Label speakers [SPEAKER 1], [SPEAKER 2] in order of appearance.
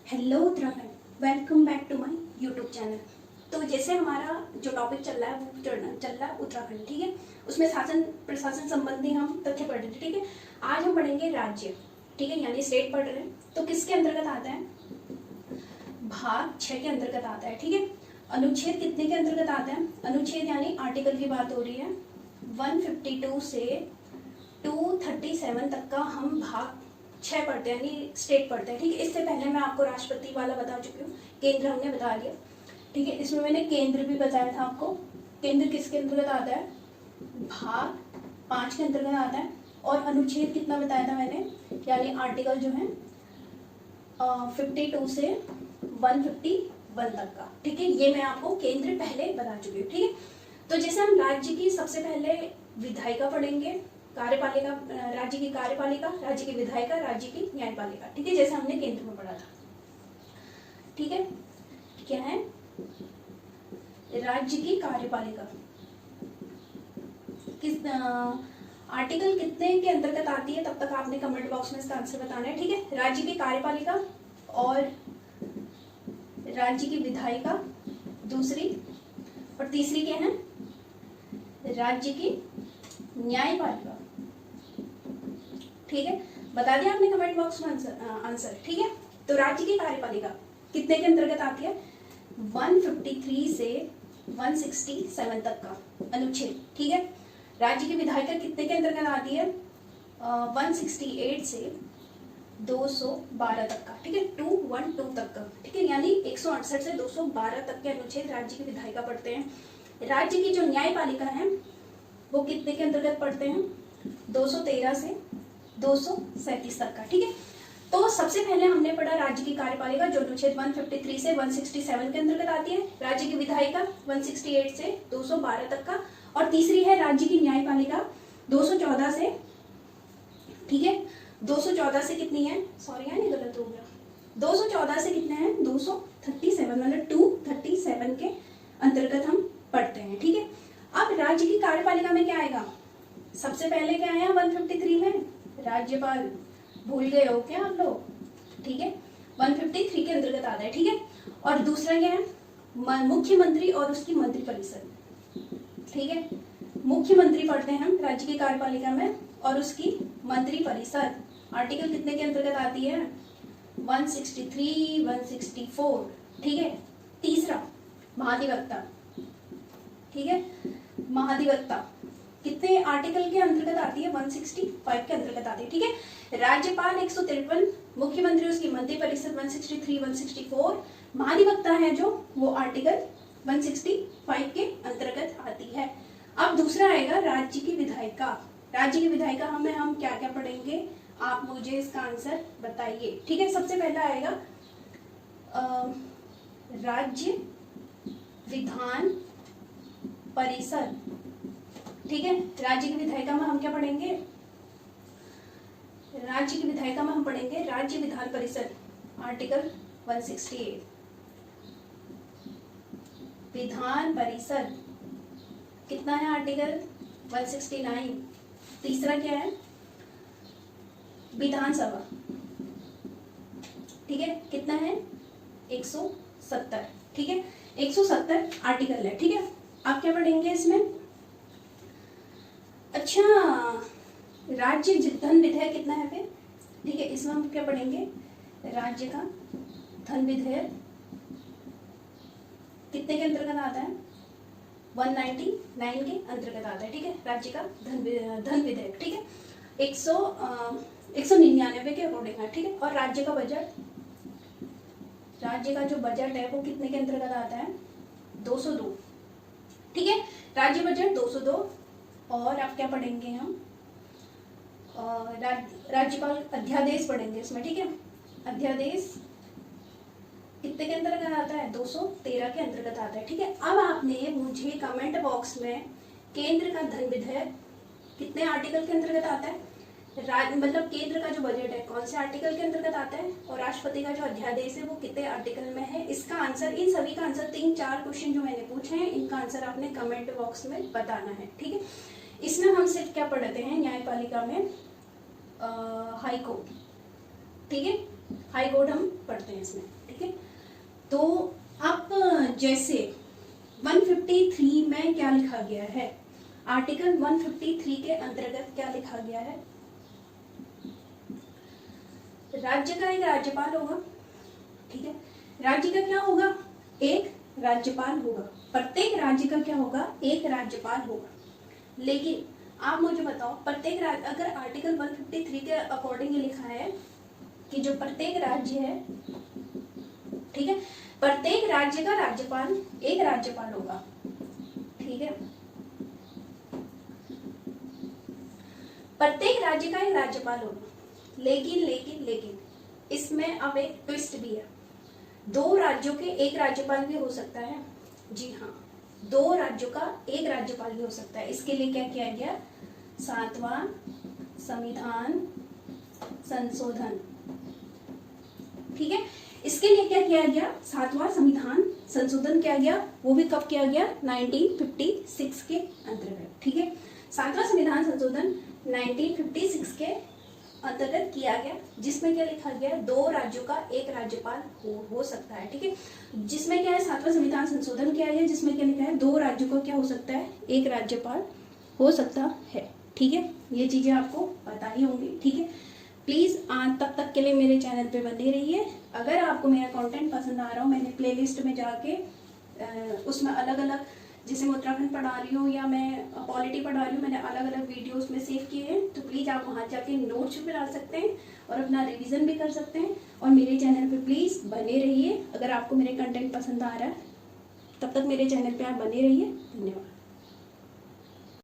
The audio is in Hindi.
[SPEAKER 1] Hello Uttarakhand, welcome back to my YouTube channel. तो जैसे हमारा जो टॉपिक चल रहा है वो चल रहा है उत्तराखंड, ठीक है। उसमें शासन प्रशासन संबंधी हम तथ्य पढ़ रहे थे, ठीक है। आज हम पढ़ेंगे राज्य, ठीक है, यानी स्टेट पढ़ रहे हैं। तो किसके अंतर्गत आता है? भाग 6 के अंतर्गत आता है, ठीक है। अनुच्छेद कितने के अंतर्गत आता है? अनुच्छेद यानी आर्टिकल की बात हो रही है। 152 से 237 तक का हम भाग 6 पढ़ते हैं, यानी स्टेट पढ़ते हैं, ठीक है। इससे पहले मैं आपको राष्ट्रपति वाला बता चुकी हूँ, केंद्र हमने बता लिया, ठीक है। इसमें मैंने केंद्र भी बताया था आपको। केंद्र किसके अंतर्गत आता है? भाग 5 के अंतर्गत आता है। और अनुच्छेद कितना बताया था मैंने, यानी आर्टिकल जो है 52 से 151 तक का, ठीक है। ये मैं आपको केंद्र पहले बता चुकी हूँ, ठीक है। तो जैसे हम राज्य की सबसे पहले विधायिका पढ़ेंगे, कार्यपालिका, राज्य की कार्यपालिका, राज्य की विधायिका, राज्य की न्यायपालिका, ठीक है, जैसे हमने केंद्र में पढ़ा था, ठीक है। क्या है? राज्य की कार्यपालिका किस आर्टिकल कितने के अंतर्गत आती है, तब तक आपने कमेंट बॉक्स में इसका आंसर बताना है, ठीक है। राज्य की कार्यपालिका और राज्य की विधायिका दूसरी, और तीसरी क्या है? राज्य की न्यायपालिका, ठीक है। बता दिया आपने कमेंट बॉक्स में आंसर, ठीक है। तो राज्य की कार्यपालिका कितने के अंतर्गत आती है? 153 से 167 तक का अनुच्छेद, ठीक है। राज्य की विधायिका कितने के अंतर्गत आती है? 168 से 212 तक का, ठीक है, 212 तक का, ठीक है, यानी 168 से 212 तक के अनुच्छेद राज्य की विधायिका पढ़ते हैं। राज्य की जो न्यायपालिका है वो कितने के अंतर्गत पढ़ते हैं? 213 से 237 तक का, ठीक है। तो सबसे पहले हमने पढ़ा राज्य की कार्यपालिका, जो अनुच्छेद 153 से 167 के अंतर्गत आती है। राज्य की विधायिका 168 से 212 तक का, और तीसरी है राज्य की न्यायपालिका 214 से, ठीक है, 214 से कितनी है? सॉरी यार, ये गलत हो गया। 214 से कितने हैं? 237, मतलब 237 के अंतर्गत हम पढ़ते हैं, ठीक है। अब राज्य की कार्यपालिका में क्या आएगा? सबसे पहले क्या आया 153 में? राज्यपाल। भूल गए हो क्या आप लोग? ठीक है, 153 के अंतर्गत आता है, ठीक है। और दूसरा क्या है? मुख्यमंत्री और उसकी मंत्रिपरिषद, ठीक है। मुख्यमंत्री पढ़ते हैं हम राज्य की कार्यपालिका में, और उसकी मंत्रिपरिषद आर्टिकल कितने के अंतर्गत आती है? 163, 164, ठीक है। तीसरा महाधिवक्ता, ठीक है, महाधिवक्ता कितने आर्टिकल के अंतर्गत आती है? 165 के अंतर्गत आती है, ठीक है। राज्यपाल 153, मुख्यमंत्री उसकी मंत्रिपरिषद 163, 164, महाधिवक्ता है जो वो आर्टिकल 165 के अंतर्गत आती है। अब दूसरा आएगा राज्य की विधायिका। राज्य की विधायिका हम क्या क्या पढ़ेंगे, आप मुझे इसका आंसर बताइए, ठीक है। सबसे पहला आएगा राज्य विधान परिषद, ठीक है। राज्य की विधायिका में हम क्या पढ़ेंगे? राज्य की विधायिका में हम पढ़ेंगे राज्य विधान परिषद, आर्टिकल 168। विधान परिषद कितना है? आर्टिकल 169। तीसरा क्या है? विधानसभा, ठीक है, कितना है? 170, ठीक है, 170 आर्टिकल है, ठीक है। आप क्या पढ़ेंगे इसमें? अच्छा, राज्य धन विधेयक कितना है फिर? ठीक है, इसमें हम क्या पढ़ेंगे? राज्य का धन विधेयक कितने के अंतर्गत आता है? 199 के अंतर्गत आता है, ठीक है, राज्य का धन विधेयक, ठीक है, 199 के अकॉर्डिंग है, ठीक है। और राज्य का बजट, राज्य का जो बजट है वो कितने के अंतर्गत आता है? 202, ठीक है, राज्य बजट 202। और आप क्या पढ़ेंगे? हम राज्यपाल अध्यादेश पढ़ेंगे इसमें, ठीक है। अध्यादेश कितने के अंतर्गत आता है? 213 के अंतर्गत आता है, ठीक है। अब आपने मुझे कमेंट बॉक्स में केंद्र का धन विधेयक कितने आर्टिकल के अंतर्गत आता है, मतलब केंद्र का जो बजट है कौन से आर्टिकल के अंतर्गत आता है, और राष्ट्रपति का जो अध्यादेश है वो कितने आर्टिकल में है, इसका आंसर, इन सभी का आंसर 3-4 क्वेश्चन जो मैंने पूछे हैं इनका आंसर आपने कमेंट बॉक्स में बताना है, ठीक है। इसमें हम सिर्फ क्या पढ़ते हैं न्यायपालिका में? हाई कोर्ट, ठीक है, हाई कोर्ट हम पढ़ते हैं इसमें। तो अब जैसे 153 में क्या लिखा गया है, आर्टिकल 153 के अंतर्गत क्या लिखा गया है, राज्य का एक राज्यपाल होगा, ठीक है। राज्य का क्या होगा, एक राज्यपाल होगा, प्रत्येक राज्य का क्या होगा, एक राज्यपाल होगा। लेकिन आप मुझे बताओ, प्रत्येक राज्य, अगर आर्टिकल 153 के अकॉर्डिंग लिखा है कि जो प्रत्येक राज्य है, ठीक है, प्रत्येक राज्य का राज्यपाल एक राज्यपाल होगा, ठीक है, प्रत्येक राज्य का एक राज्यपाल होगा। लेकिन इसमें अब एक ट्विस्ट भी है, दो राज्यों के एक राज्यपाल भी हो सकता है। जी हाँ, दो राज्यों का एक राज्यपाल भी हो सकता है। इसके लिए क्या किया गया, 7वां संविधान संशोधन, ठीक है। इसके लिए क्या किया गया, 7वां संविधान संशोधन किया गया, वो भी कब किया गया, 1956 के अंतर्गत, ठीक है। 7वां संविधान संशोधन 1956 के अंतर्गत किया गया, जिसमें क्या लिखा गया, दो राज्यों का एक राज्यपाल हो सकता है, ठीक है। जिसमें क्या है, 7वां संविधान संशोधन किया गया, जिसमें क्या लिखा है, दो राज्यों का क्या हो सकता है, एक राज्यपाल हो सकता है, ठीक है। ये चीजें आपको पता ही होंगी, ठीक है। प्लीज तब तक के लिए मेरे चैनल पे बने रहिए। अगर आपको मेरा कंटेंट पसंद आ रहा हो, मैंने प्लेलिस्ट में जाके उसमें अलग अलग, जैसे मैं उत्तराखंड पढ़ा रही हूँ या मैं पॉलिटी पढ़ा रही हूँ, मैंने अलग अलग वीडियो उसमें सेव किए हैं, तो प्लीज़ आप वहाँ जाके नोट्स भी बना सकते हैं और अपना रिवीजन भी कर सकते हैं। और मेरे चैनल पे प्लीज़ बने रहिए। अगर आपको मेरे कंटेंट पसंद आ रहा है, तब तक मेरे चैनल पे आप बने रहिए। धन्यवाद।